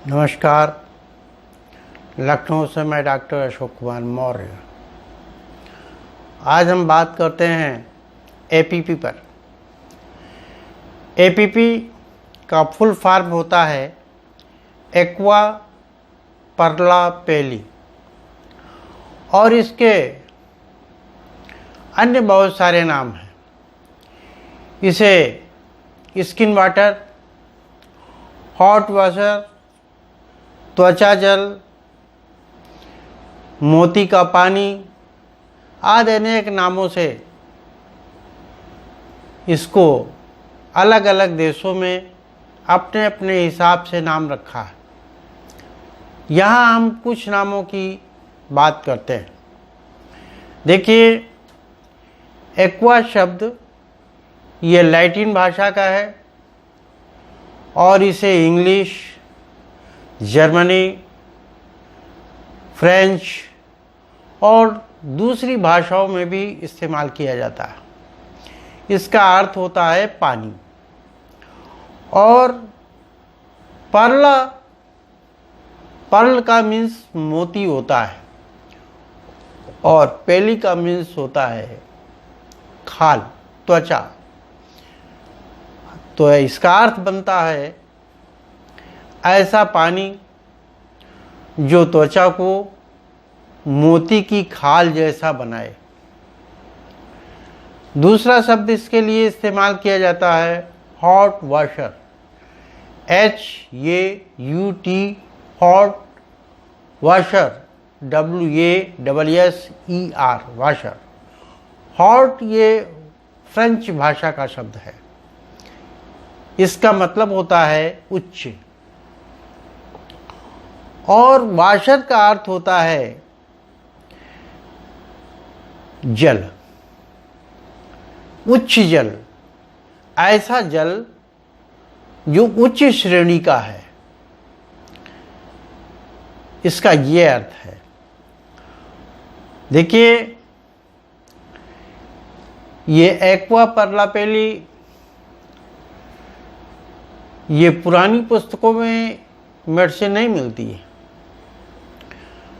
नमस्कार। लखनऊ से मैं डॉक्टर अशोक कुमार मौर्य। आज हम बात करते हैं एपीपी पर। एपीपी का फुल फॉर्म होता है एक्वा परला पेली और इसके अन्य बहुत सारे नाम हैं। इसे स्किन वाटर, हॉट वाटर, त्वचा जल, मोती का पानी आदि अनेक नामों से इसको अलग अलग देशों में अपने अपने हिसाब से नाम रखा है। यहाँ हम कुछ नामों की बात करते हैं। देखिए, एक्वा शब्द ये लैटिन भाषा का है और इसे इंग्लिश, जर्मनी, फ्रेंच और दूसरी भाषाओं में भी इस्तेमाल किया जाता है। इसका अर्थ होता है पानी। और पर्ल का मीन्स मोती होता है और पेली का मीन्स होता है खाल, त्वचा। तो इसका अर्थ बनता है ऐसा पानी जो त्वचा को मोती की खाल जैसा बनाए। दूसरा शब्द इसके लिए इस्तेमाल किया जाता है hot washer, HAUT, hot washer, WASSER, washer. Hot ये फ्रेंच भाषा का शब्द है। इसका मतलब होता है उच्च। और वाशर का अर्थ होता है जल, उच्च जल, ऐसा जल जो उच्च श्रेणी का है। इसका ये अर्थ है। देखिए, ये एक्वा परला पेली ये पुरानी पुस्तकों में मेडिसिन नहीं मिलती है।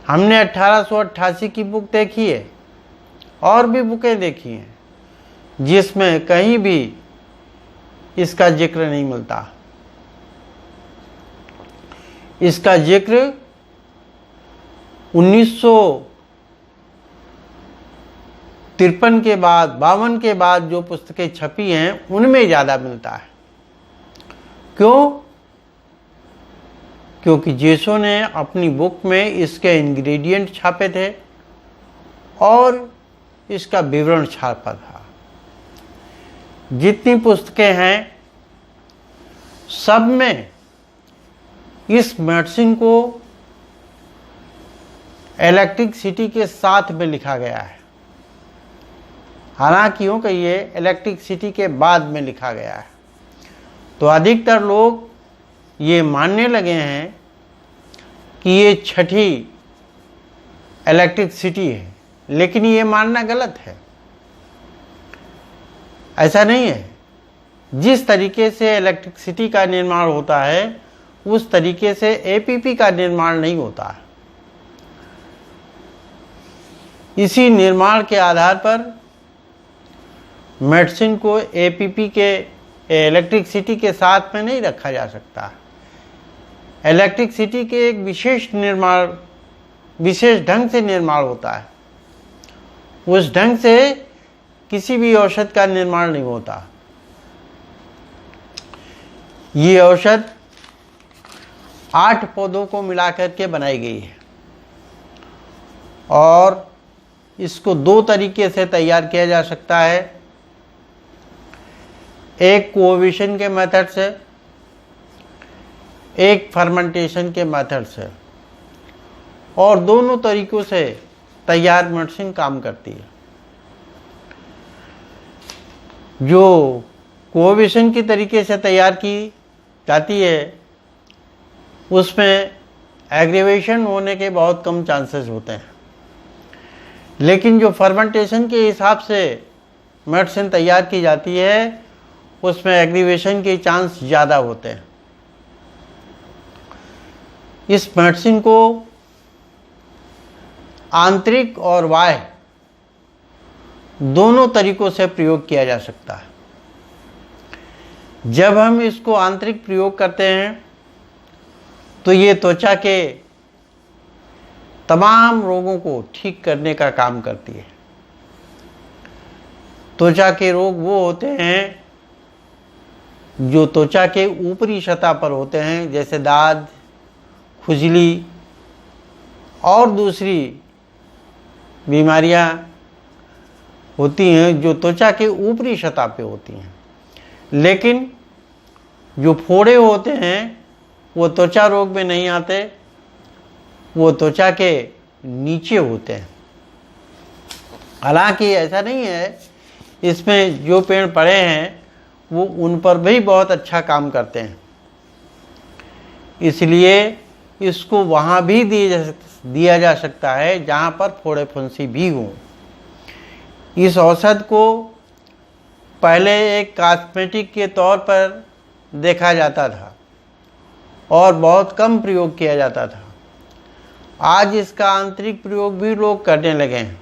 हमने 1888 की बुक देखी है और भी बुकें देखी हैं जिसमें कहीं भी इसका जिक्र नहीं मिलता। इसका जिक्र 1953 के बाद, 52 के बाद जो पुस्तकें छपी हैं उनमें ज़्यादा मिलता है। क्यों? क्योंकि जेसो ने अपनी बुक में इसके इंग्रेडिएंट छापे थे और इसका विवरण छापा था। जितनी पुस्तकें हैं सब में इस मेडिसिन को इलेक्ट्रिसिटी के साथ में लिखा गया है। हालांकि ये इलेक्ट्रिसिटी के बाद में लिखा गया है। तो अधिकतर लोग ये मानने लगे हैं कि ये छठी इलेक्ट्रिसिटी है, लेकिन ये मानना गलत है। ऐसा नहीं है। जिस तरीके से इलेक्ट्रिसिटी का निर्माण होता है उस तरीके से एपीपी का निर्माण नहीं होता है। इसी निर्माण के आधार पर मेडिसिन को एपीपी के इलेक्ट्रिसिटी के साथ में नहीं रखा जा सकता। इलेक्ट्रिसिटी के एक विशेष ढंग से निर्माण होता है। उस ढंग से किसी भी औषध का निर्माण नहीं होता। ये औषध 8 पौधों को मिलाकर के बनाई गई है और इसको 2 तरीके से तैयार किया जा सकता है। एक कोविशन के मेथड से, एक फर्मेंटेशन के मेथड से, और दोनों तरीकों से तैयार मेडिसिन काम करती है। जो कोविशन की तरीके से तैयार की जाती है उसमें एग्रीवेशन होने के बहुत कम चांसेस होते हैं, लेकिन जो फर्मेंटेशन के हिसाब से मेडिसिन तैयार की जाती है उसमें एग्रीवेशन के चांस ज़्यादा होते हैं। इस मेडिसिन को आंतरिक और बाह्य दोनों तरीकों से प्रयोग किया जा सकता है। जब हम इसको आंतरिक प्रयोग करते हैं तो ये त्वचा के तमाम रोगों को ठीक करने का काम करती है। त्वचा के रोग वो होते हैं जो त्वचा के ऊपरी सतह पर होते हैं, जैसे दाद, खुजली और दूसरी बीमारियां होती हैं जो त्वचा के ऊपरी सतह पे होती हैं। लेकिन जो फोड़े होते हैं वो त्वचा रोग में नहीं आते, वो त्वचा के नीचे होते हैं। हालांकि ऐसा नहीं है, इसमें जो पेड़ पड़े हैं वो उन पर भी बहुत अच्छा काम करते हैं, इसलिए इसको वहाँ भी दिया जा सकता है जहाँ पर फोड़े फुंसी भी हों। इस औषध को पहले एक कॉस्मेटिक के तौर पर देखा जाता था और बहुत कम प्रयोग किया जाता था। आज इसका आंतरिक प्रयोग भी लोग करने लगे हैं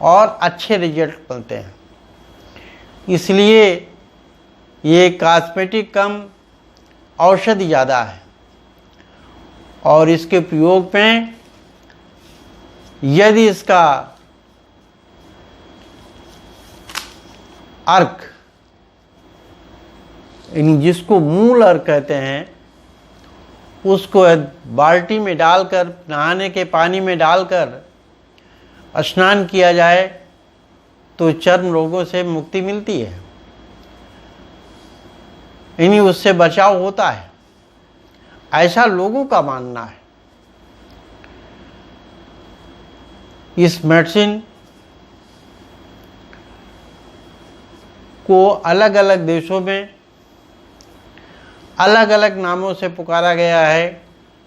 और अच्छे रिजल्ट मिलते हैं। इसलिए ये कॉस्मेटिक कम, औषधि ज़्यादा है। और इसके प्रयोग में यदि इसका अर्क, जिसको मूल अर्क कहते हैं, उसको बाल्टी में डालकर, नहाने के पानी में डालकर स्नान किया जाए तो चर्म रोगों से मुक्ति मिलती है, यानी उससे बचाव होता है, ऐसा लोगों का मानना है। इस मेडिसिन को अलग अलग देशों में अलग अलग नामों से पुकारा गया है,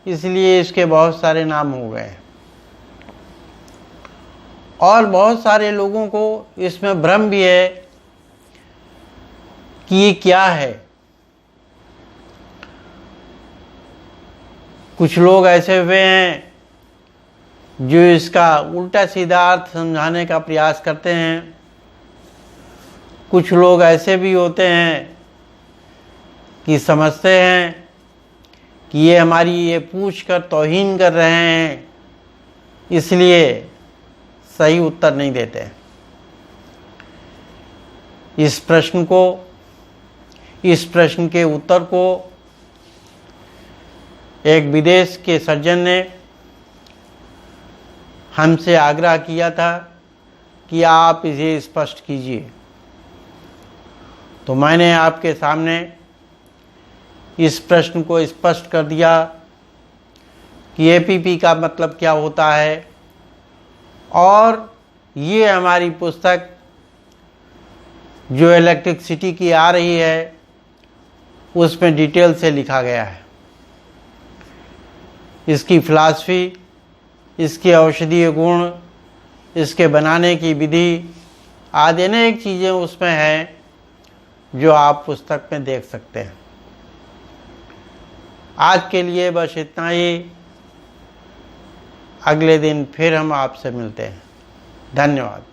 इसलिए इसके बहुत सारे नाम हो गए हैं और बहुत सारे लोगों को इसमें भ्रम भी है कि ये क्या है। कुछ लोग ऐसे हुए हैं जो इसका उल्टा सीधा अर्थ समझाने का प्रयास करते हैं। कुछ लोग ऐसे भी होते हैं कि समझते हैं कि ये हमारी ये पूछ कर तौहीन कर रहे हैं, इसलिए सही उत्तर नहीं देते। इस प्रश्न के उत्तर को एक विदेश के सज्जन ने हमसे आग्रह किया था कि आप इसे स्पष्ट कीजिए, तो मैंने आपके सामने इस प्रश्न को स्पष्ट कर दिया कि एपीपी का मतलब क्या होता है, और ये हमारी पुस्तक जो इलेक्ट्रिसिटी की आ रही है उसमें डिटेल से लिखा गया है। इसकी फिलॉसफी, इसके औषधीय गुण, इसके बनाने की विधि आदि अनेक चीज़ें उसमें हैं जो आप पुस्तक में देख सकते हैं। आज के लिए बस इतना ही। अगले दिन फिर हम आपसे मिलते हैं। धन्यवाद।